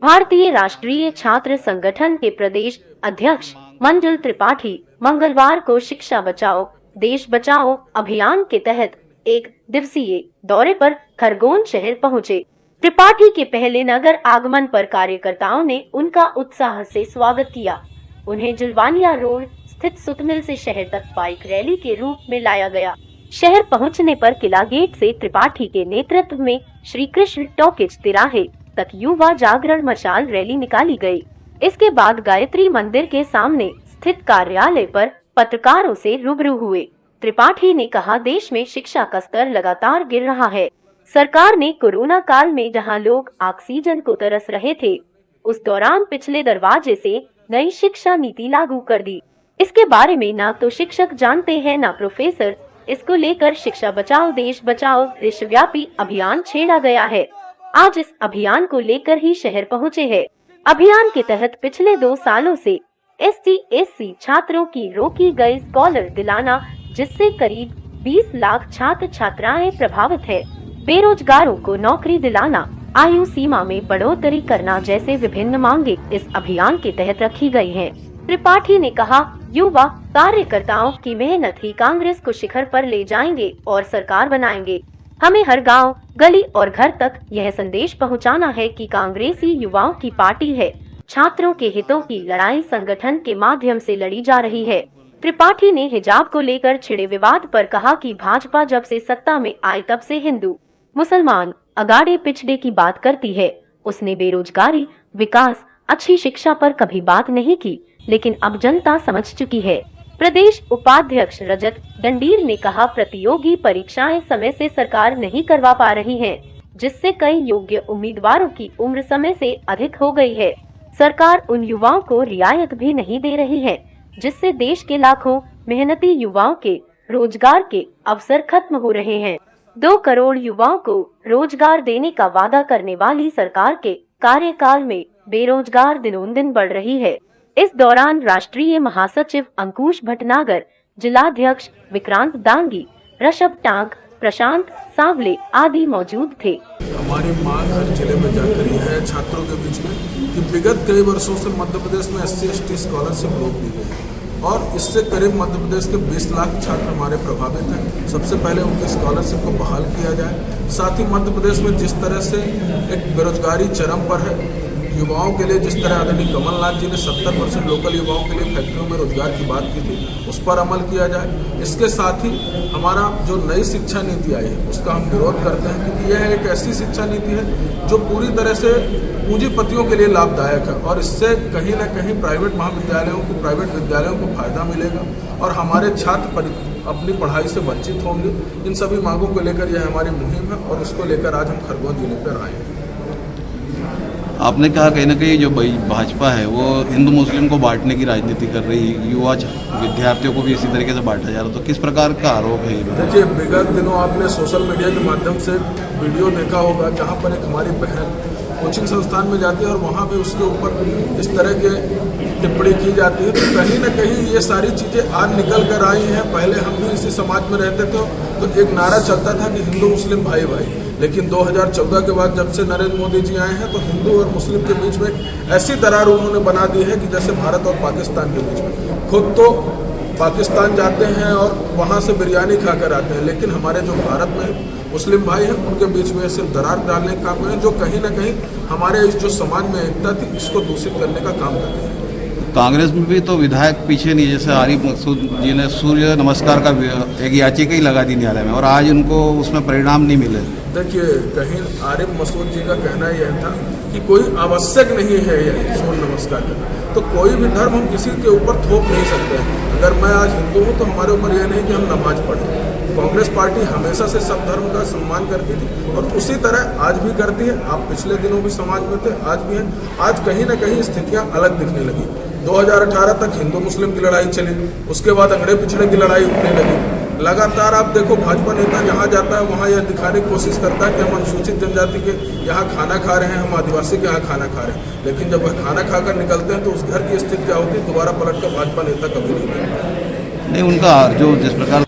भारतीय राष्ट्रीय छात्र संगठन के प्रदेश अध्यक्ष मंजुल त्रिपाठी मंगलवार को शिक्षा बचाओ देश बचाओ अभियान के तहत एक दिवसीय दौरे पर खरगोन शहर पहुंचे। त्रिपाठी के पहले नगर आगमन पर कार्यकर्ताओं ने उनका उत्साह से स्वागत किया। उन्हें जुलवानिया रोड स्थित सुतमिल से शहर तक बाइक रैली के रूप में लाया गया। शहर पहुंचने पर किला गेट से त्रिपाठी के नेतृत्व में श्री कृष्ण टॉकीज तिराहे तक युवा जागरण मशाल रैली निकाली गई। इसके बाद गायत्री मंदिर के सामने स्थित कार्यालय पर पत्रकारों से रूबरू हुए। त्रिपाठी ने कहा, देश में शिक्षा का स्तर लगातार गिर रहा है। सरकार ने कोरोना काल में जहां लोग ऑक्सीजन को तरस रहे थे, उस दौरान पिछले दरवाजे से नई शिक्षा नीति लागू कर दी। इसके बारे में ना तो शिक्षक जानते हैं ना प्रोफेसर। इसको लेकर शिक्षा बचाओ देश बचाओ देशव्यापी अभियान छेड़ा गया है। आज इस अभियान को लेकर ही शहर पहुंचे हैं। अभियान के तहत पिछले 2 सालों से ST/SC छात्रों की रोकी गई स्कॉलर दिलाना, जिससे करीब 20 लाख छात्र छात्राएं प्रभावित है। बेरोजगारों को नौकरी दिलाना, आयु सीमा में बढ़ोतरी करना जैसे विभिन्न मांगे इस अभियान के तहत रखी गई हैं। त्रिपाठी ने कहा, युवा कार्यकर्ताओं की मेहनत ही कांग्रेस को शिखर पर ले जाएंगे और सरकार बनाएंगे। हमें हर गांव, गली और घर तक यह संदेश पहुंचाना है कि कांग्रेसी युवाओं की पार्टी है। छात्रों के हितों की लड़ाई संगठन के माध्यम से लड़ी जा रही है। त्रिपाठी ने हिजाब को लेकर छिड़े विवाद पर कहा कि भाजपा जब से सत्ता में आई तब से हिंदू मुसलमान अगाड़े पिछड़े की बात करती है। उसने बेरोजगारी, विकास, अच्छी शिक्षा पर कभी बात नहीं की, लेकिन अब जनता समझ चुकी है। प्रदेश उपाध्यक्ष रजत डंडीर ने कहा, प्रतियोगी परीक्षाएं समय से सरकार नहीं करवा पा रही है, जिससे कई योग्य उम्मीदवारों की उम्र समय से अधिक हो गई है। सरकार उन युवाओं को रियायत भी नहीं दे रही है, जिससे देश के लाखों मेहनती युवाओं के रोजगार के अवसर खत्म हो रहे हैं। 2 करोड़ युवाओं को रोजगार देने का वादा करने वाली सरकार के कार्यकाल में बेरोजगार दिनों दिन बढ़ रही है। इस दौरान राष्ट्रीय महासचिव अंकुश भटनागर, जिलाध्यक्ष विक्रांत दांगी, ऋषभ टांग, प्रशांत सावले आदि मौजूद थे। हमारी मांग हर जिले में जाकर रही है छात्रों के बीच में कि विगत कई वर्षों से मध्य प्रदेश में SC/ST स्कॉलरशिप रोक दी गई और इससे करीब मध्य प्रदेश के 20 लाख छात्र हमारे प्रभावित हैं। सबसे पहले उनकी स्कॉलरशिप को बहाल किया जाए। साथ ही मध्य प्रदेश में जिस तरह से एक बेरोजगारी चरम पर है, युवाओं के लिए जिस तरह आदरणीय कमलनाथ जी ने 70% लोकल युवाओं के लिए फैक्ट्रियों में रोजगार की बात की थी, उस पर अमल किया जाए। इसके साथ ही हमारा जो नई शिक्षा नीति आई है उसका हम विरोध करते हैं, क्योंकि यह एक ऐसी शिक्षा नीति है जो पूरी तरह से पूंजीपतियों के लिए लाभदायक है और इससे कहीं न कहीं प्राइवेट महाविद्यालयों को, प्राइवेट विद्यालयों को फायदा मिलेगा और हमारे छात्र अपनी पढ़ाई से वंचित होंगे। इन सभी मांगों को लेकर यह हमारी मुहिम है और उसको लेकर आज हम खरगोन जिले पर आए हैं। आपने कहा कहीं ना कहीं जो भाजपा है वो हिंदू मुस्लिम को बांटने की राजनीति कर रही है, युवा विद्यार्थियों को भी इसी तरीके से बांटा जा रहा है, तो किस प्रकार का आरोप है? देखिए, विगत दिनों आपने सोशल मीडिया के माध्यम से वीडियो देखा होगा जहां पर एक हमारी बहन कोचिंग संस्थान में जाती है और वहां भी उसके ऊपर इस तरह के टिप्पणी की जाती है। तो कहीं ना कहीं ये सारी चीज़ें आज निकल कर आई हैं। पहले हम भी इसी समाज में रहते थे तो एक नारा चलता था कि हिंदू मुस्लिम भाई भाई, लेकिन 2014 के बाद जब से नरेंद्र मोदी जी आए हैं तो हिंदू और मुस्लिम के बीच में ऐसी दरार उन्होंने बना दी है कि जैसे भारत और पाकिस्तान के बीच में। खुद तो पाकिस्तान जाते हैं और वहाँ से बिरयानी खाकर आते हैं, लेकिन हमारे जो भारत में मुस्लिम भाई हैं उनके बीच में सिर्फ दरार डालने का काम है, जो कहीं ना कहीं हमारे इस जो समाज में एकता थी इसको दूषित करने का काम कर रहे हैं। कांग्रेस में भी तो विधायक पीछे नहीं, जैसे आरिफ मसूद जी ने सूर्य नमस्कार का एक याचिका ही लगा दी न्यायालय में और आज उनको उसमें परिणाम नहीं मिले। देखिए, कहीं आरिफ मसूद जी का कहना यह था कि कोई आवश्यक नहीं है यह सूर्य नमस्कार करना, तो कोई भी धर्म हम किसी के ऊपर थोप नहीं सकते हैं। अगर मैं आज हिंदू हूँ तो हमारे ऊपर यह नहीं कि हम नमाज पढ़ें। कांग्रेस पार्टी हमेशा से सब धर्म का सम्मान करती थी और उसी तरह आज भी करती है। आप पिछले दिनों भी समाज में थे, आज भी हैं। आज कहीं ना कहीं स्थितियाँ अलग दिखने लगी। 2018 तक हिंदू मुस्लिम की लड़ाई चली, उसके बाद अगड़े पिछड़े की लड़ाई उठने लगी। लगातार आप देखो, भाजपा नेता जहाँ जाता है वहाँ यह दिखाने की कोशिश करता है कि हम अनुसूचित जनजाति के यहाँ खाना खा रहे हैं, हम आदिवासी के यहाँ खाना खा रहे हैं, लेकिन जब वह खाना खाकर निकलते हैं तो उस घर की स्थिति क्या होती है, दोबारा पलट कर भाजपा नेता कभी नहीं उनका जो जिस प्रकार।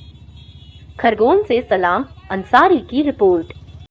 खरगोन से सलाम अंसारी की रिपोर्ट।